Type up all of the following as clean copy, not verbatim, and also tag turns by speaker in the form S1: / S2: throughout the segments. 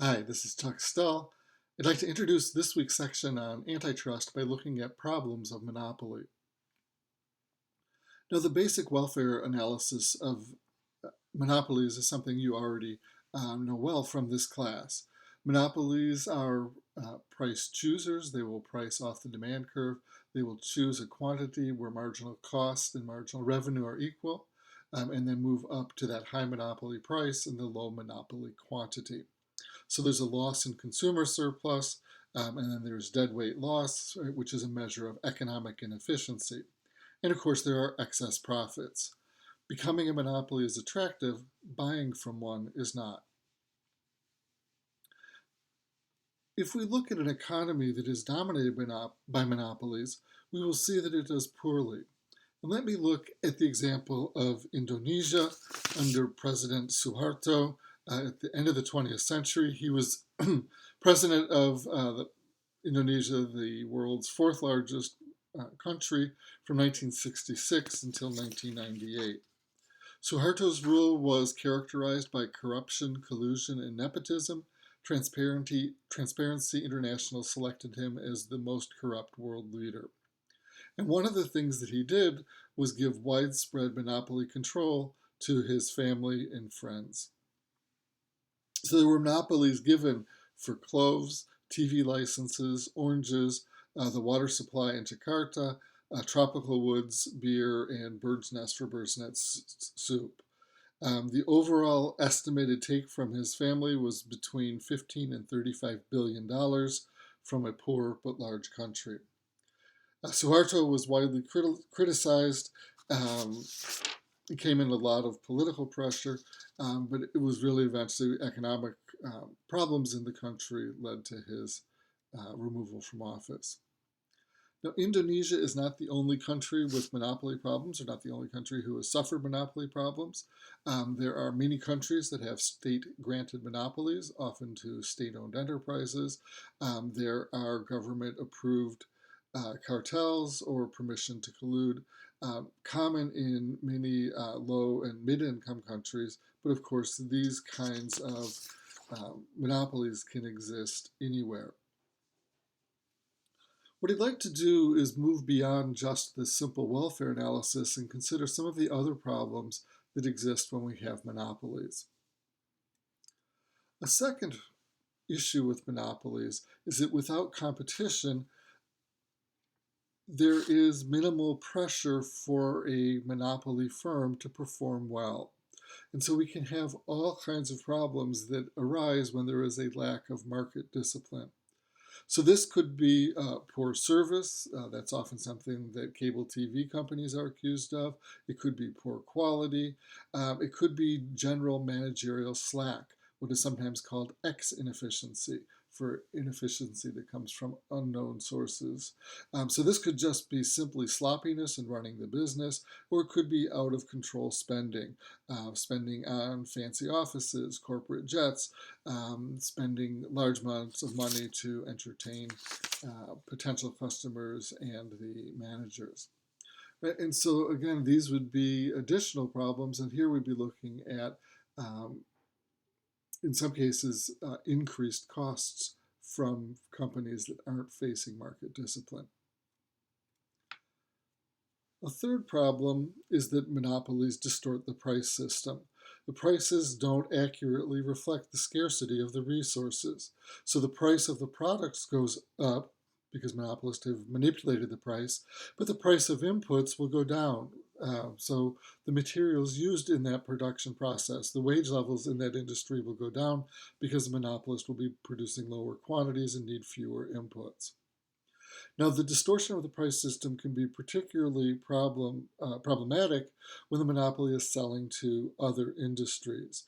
S1: Hi, this is Chuck Stull. I'd like to introduce this week's section on antitrust by looking at problems of monopoly. Now, the basic welfare analysis of monopolies is something you already know well from this class. Monopolies are price choosers. They will price off the demand curve. They will choose a quantity where marginal cost and marginal revenue are equal, and then move up to that high monopoly price and the low monopoly quantity. So there's a loss in consumer surplus, and then there's deadweight loss, right, which is a measure of economic inefficiency. And of course, there are excess profits. Becoming a monopoly is attractive, buying from one is not. If we look at an economy that is dominated by monopolies, we will see that it does poorly. And let me look at the example of Indonesia under President Suharto. At the end of the 20th century, he was president of Indonesia, the world's fourth largest country, from 1966 until 1998. Suharto's rule was characterized by corruption, collusion, and nepotism. Transparency International selected him as the most corrupt world leader. And one of the things that he did was give widespread monopoly control to his family and friends. So there were monopolies given for cloves, TV licenses, oranges, the water supply in Jakarta, tropical woods, beer, and bird's nest for bird's nest soup. The overall estimated take from his family was between $15 and $35 billion from a poor but large country. Suharto was widely criticized. It came in a lot of political pressure, but it was really eventually economic problems in the country led to his removal from office. Now, Indonesia is not the only country with monopoly problems, or not the only country who has suffered monopoly problems. There are many countries that have state-granted monopolies, often to state-owned enterprises. There are government-approved cartels or permission to collude, common in many low and mid-income countries, but of course these kinds of monopolies can exist anywhere. What I'd like to do is move beyond just this simple welfare analysis and consider some of the other problems that exist when we have monopolies. A second issue with monopolies is that without competition, there is minimal pressure for a monopoly firm to perform well. And so we can have all kinds of problems that arise when there is a lack of market discipline. So this could be poor service. That's often something that cable TV companies are accused of. It could be poor quality. It could be general managerial slack, what is sometimes called X inefficiency, for inefficiency that comes from unknown sources. So this could just be simply sloppiness in running the business, or it could be out of control spending, spending on fancy offices, corporate jets, spending large amounts of money to entertain potential customers and the managers. And so again, these would be additional problems, and here we'd be looking at in some cases, increased costs from companies that aren't facing market discipline. A third problem is that monopolies distort the price system. The prices don't accurately reflect the scarcity of the resources. So the price of the products goes up because monopolists have manipulated the price, but the price of inputs will go down. So the materials used in that production process, the wage levels in that industry will go down because the monopolist will be producing lower quantities and need fewer inputs. Now, the distortion of the price system can be particularly problematic when the monopoly is selling to other industries.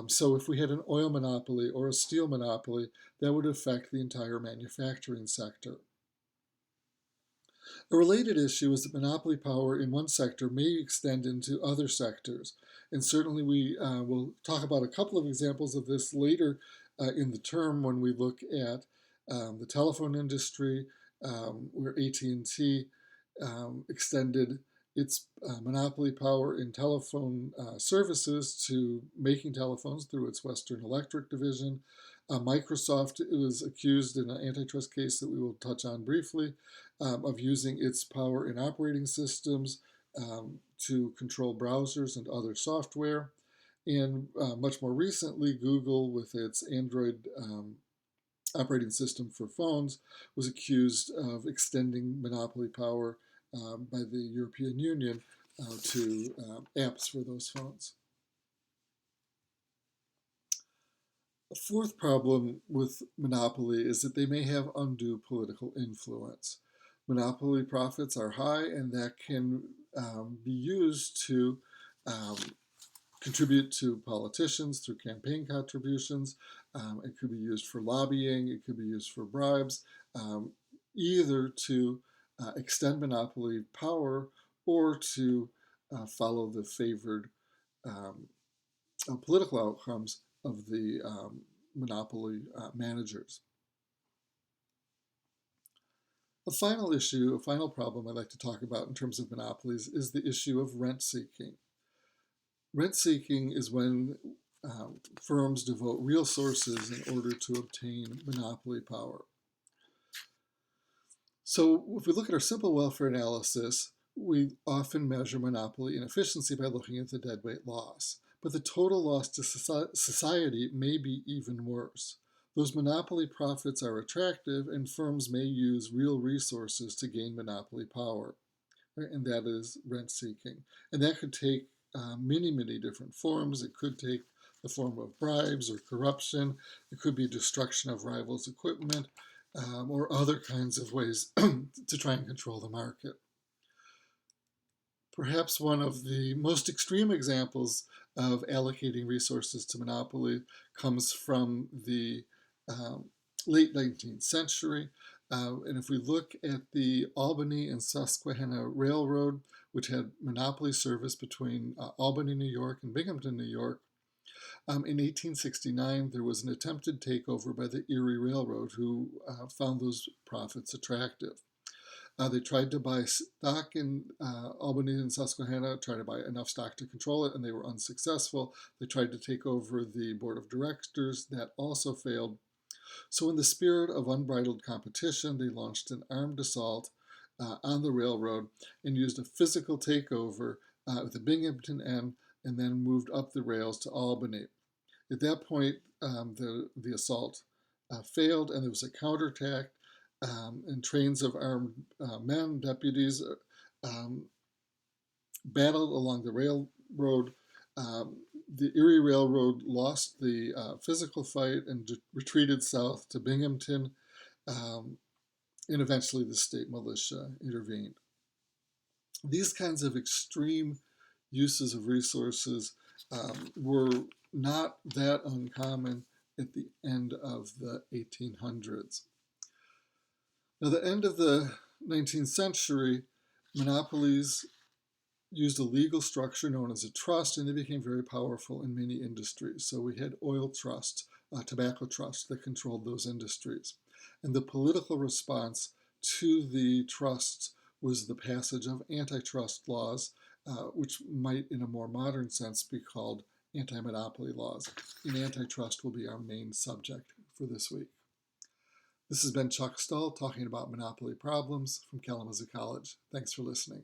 S1: So if we had an oil monopoly or a steel monopoly, that would affect the entire manufacturing sector. A related issue is that monopoly power in one sector may extend into other sectors. And certainly we will talk about a couple of examples of this later in the term when we look at the telephone industry, where AT&T extended its monopoly power in telephone services to making telephones through its Western Electric division. Microsoft was accused in an antitrust case that we will touch on briefly of using its power in operating systems to control browsers and other software. And much more recently, Google, with its Android operating system for phones, was accused of extending monopoly power by the European Union to apps for those phones. A fourth problem with monopoly is that they may have undue political influence. Monopoly profits are high, and that can be used to contribute to politicians through campaign contributions. It could be used for lobbying. It could be used for bribes, either to extend monopoly power or to follow the favored political outcomes of the monopoly managers. A final problem I'd like to talk about in terms of monopolies is the issue of rent seeking. Rent seeking is when firms devote real sources in order to obtain monopoly power. So if we look at our simple welfare analysis, we often measure monopoly inefficiency by looking at the deadweight loss. But the total loss to society may be even worse. Those monopoly profits are attractive, and firms may use real resources to gain monopoly power, right? And that is rent seeking. And that could take many different forms. It could take the form of bribes or corruption. It could be destruction of rivals' equipment, or other kinds of ways to try and control the market. Perhaps one of the most extreme examples of allocating resources to monopoly comes from the late 19th century. And if we look at the Albany and Susquehanna Railroad, which had monopoly service between Albany, New York and Binghamton, New York, in 1869, there was an attempted takeover by the Erie Railroad, who found those profits attractive. They tried to buy stock in Albany and Susquehanna, tried to buy enough stock to control it, and they were unsuccessful. They tried to take over the board of directors. That also failed. So in the spirit of unbridled competition, they launched an armed assault on the railroad and used a physical takeover at the Binghamton end, and then moved up the rails to Albany. At that point, the assault failed, and there was a counterattack, and trains of armed men, deputies, battled along the railroad. The Erie Railroad lost the physical fight and retreated south to Binghamton, and eventually the state militia intervened. These kinds of extreme uses of resources were not that uncommon at the end of the 1800s. Now, the end of the 19th century, monopolies used a legal structure known as a trust, and they became very powerful in many industries. So we had oil trusts, tobacco trusts that controlled those industries. And the political response to the trusts was the passage of antitrust laws, which might, in a more modern sense, be called anti-monopoly laws. And antitrust will be our main subject for this week. This has been Chuck Stull talking about monopoly problems from Kalamazoo College. Thanks for listening.